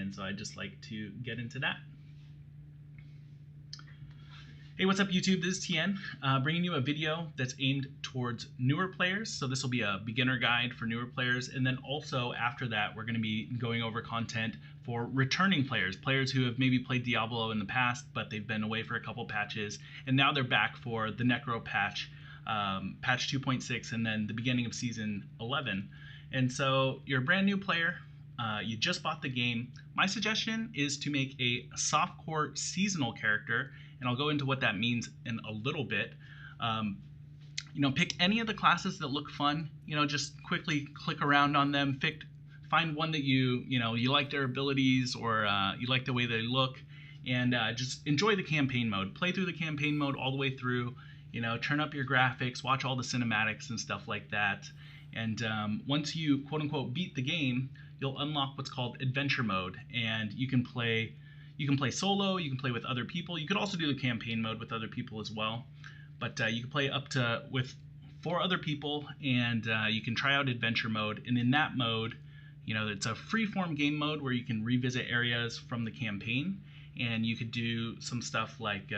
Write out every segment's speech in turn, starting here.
and so I'd just like to get into that. Hey, what's up YouTube? This is Tien, bringing you a video that's aimed towards newer players. So this will be a beginner guide for newer players, and then also after that we're going to be going over content for returning players, players who have maybe played Diablo in the past, but they've been away for a couple patches, and now they're back for the Necro patch, patch 2.6, and then the beginning of season 11. And so you're a brand new player, you just bought the game. My suggestion is to make a softcore seasonal character, and I'll go into what that means in a little bit. Pick any of the classes that look fun. Just quickly click around on them. Find one that you like their abilities, or you like the way they look, and just enjoy the campaign mode. Play through the campaign mode all the way through. Turn up your graphics, watch all the cinematics and stuff like that. And once you quote unquote beat the game, you'll unlock what's called adventure mode, and you can play solo, you can play with other people. You could also do the campaign mode with other people as well, but you can play up to with 4 other people, and you can try out adventure mode. And in that mode, it's a free-form game mode where you can revisit areas from the campaign, and you could do some stuff like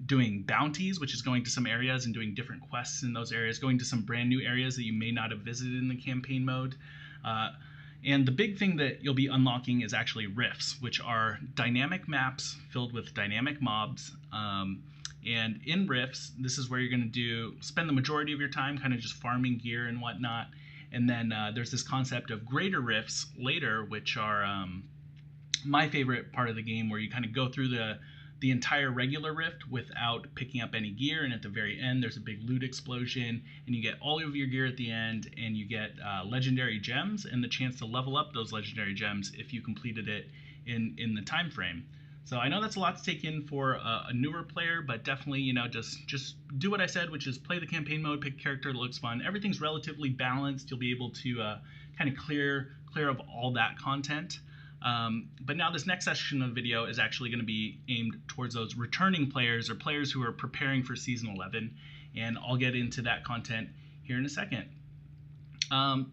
doing bounties, which is going to some areas and doing different quests in those areas, going to some brand new areas that you may not have visited in the campaign mode. And the big thing that you'll be unlocking is actually rifts, which are dynamic maps filled with dynamic mobs. And in rifts, this is where you're going to spend the majority of your time kind of just farming gear and whatnot. And then there's this concept of greater rifts later, which are my favorite part of the game, where you kind of go through the entire regular rift without picking up any gear, and at the very end there's a big loot explosion, and you get all of your gear at the end, and you get legendary gems and the chance to level up those legendary gems if you completed it in the time frame. So I know that's a lot to take in for a newer player, but definitely just do what I said, which is play the campaign mode, pick a character that looks fun. Everything's relatively balanced. You'll be able to kind of clear of all that content. But now this next section of the video is actually going to be aimed towards those returning players, or players who are preparing for Season 11, and I'll get into that content here in a second.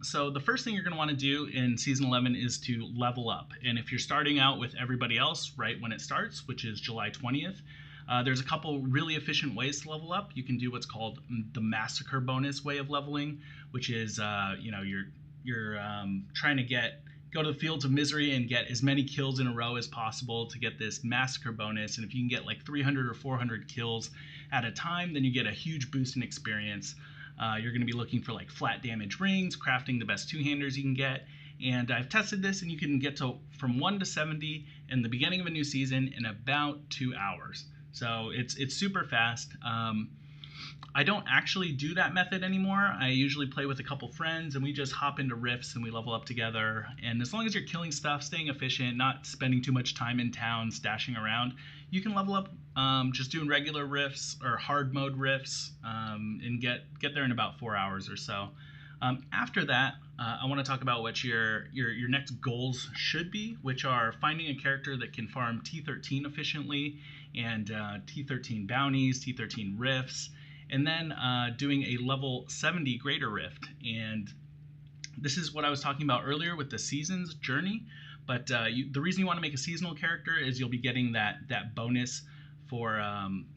So the first thing you're going to want to do in Season 11 is to level up. And if you're starting out with everybody else right when it starts, which is July 20th, there's a couple really efficient ways to level up. You can do what's called the Massacre bonus way of leveling, which is you're trying to go to the Fields of Misery and get as many kills in a row as possible to get this Massacre bonus. And if you can get like 300 or 400 kills at a time, then you get a huge boost in experience. You're going to be looking for like flat damage rings, crafting the best two-handers you can get. And I've tested this, and you can get from 1 to 70 in the beginning of a new season in about 2 hours. So it's super fast. I don't actually do that method anymore. I usually play with a couple friends, and we just hop into rifts and we level up together. And as long as you're killing stuff, staying efficient, not spending too much time in town stashing around, you can level up just doing regular rifts or hard mode rifts, and get there in about 4 hours or so. After that, I want to talk about what your next goals should be, which are finding a character that can farm T13 efficiently, and T13 bounties, T13 rifts, and then doing a level 70 greater rift. And this is what I was talking about earlier with the seasons journey, but the reason you want to make a seasonal character is you'll be getting that bonus for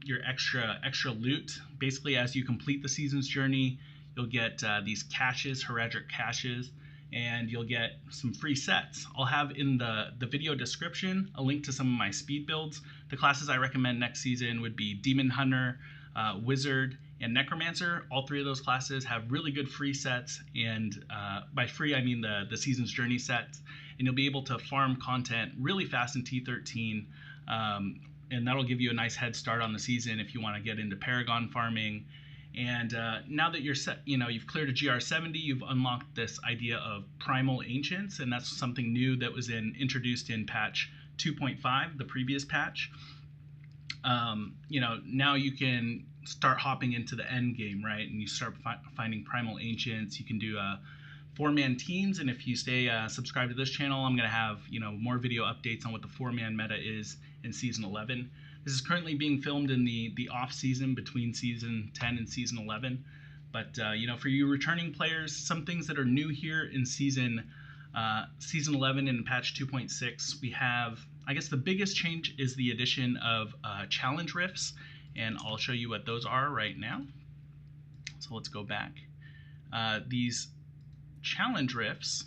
your extra loot. Basically, as you complete the seasons journey, you'll get these caches, heraldic caches, and you'll get some free sets. I'll have in the video description a link to some of my speed builds. The classes I recommend next season would be Demon Hunter, Wizard, and Necromancer. All 3 of those classes have really good free sets, and by free I mean the Seasons Journey sets, and you'll be able to farm content really fast in T13, and that'll give you a nice head start on the season if you want to get into Paragon farming. And now that you're set, you've cleared a GR 70, you've unlocked this idea of Primal Ancients, and that's something new that was introduced in patch 2.5, the previous patch. Now you can start hopping into the end game, right? And you start finding Primal Ancients. You can do 4-man teams, and if you stay subscribed to this channel, I'm going to have more video updates on what the 4-man meta is in Season 11. This is currently being filmed in the off season between Season 10 and Season 11. But for you returning players, some things that are new here in Season Season 11 in patch 2.6, we have, I guess the biggest change is the addition of challenge rifts, and I'll show you what those are right now. So let's go back. These challenge rifts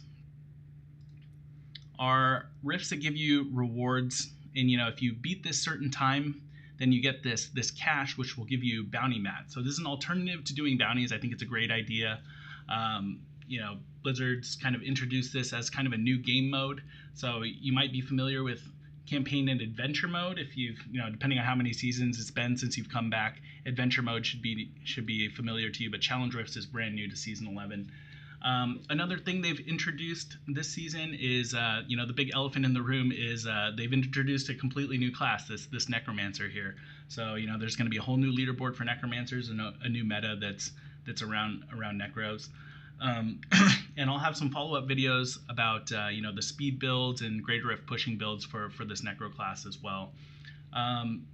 are rifts that give you rewards, and if you beat this certain time, then you get this cash, which will give you bounty mats. So this is an alternative to doing bounties. I think it's a great idea. Blizzard's kind of introduced this as kind of a new game mode. So you might be familiar with campaign and adventure mode. If you've, depending on how many seasons it's been since you've come back, adventure mode should be familiar to you. But Challenge Rifts is brand new to season 11. Another thing they've introduced this season is, the big elephant in the room is they've introduced a completely new class, this Necromancer here. So, there's going to be a whole new leaderboard for Necromancers and a new meta that's around Necros. And I'll have some follow-up videos about, the speed builds and Greater Rift pushing builds for this Necro class as well.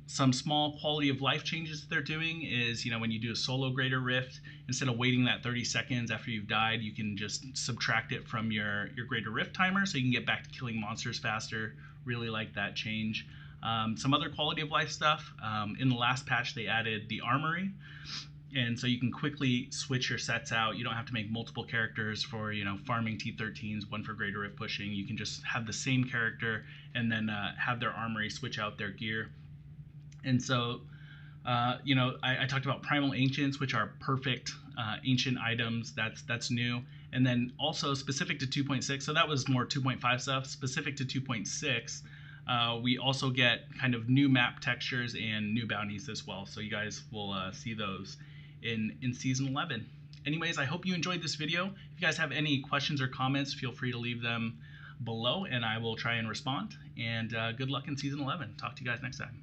Some small quality of life changes they're doing is, when you do a solo Greater Rift, instead of waiting that 30 seconds after you've died, you can just subtract it from your Greater Rift timer so you can get back to killing monsters faster. Really like that change. Some other quality of life stuff. In the last patch, they added the armory. And so you can quickly switch your sets out. You don't have to make multiple characters for, farming T13s, one for Greater Rift pushing. You can just have the same character and then have their armory switch out their gear. And so, I talked about Primal Ancients, which are perfect ancient items. That's new. And then also specific to 2.6, so that was more 2.5 stuff. Specific to 2.6, we also get kind of new map textures and new bounties as well. So you guys will see those in season 11. Anyways, I hope you enjoyed this video. If you guys have any questions or comments, feel free to leave them below and I will try and respond. And good luck in season 11. Talk to you guys next time.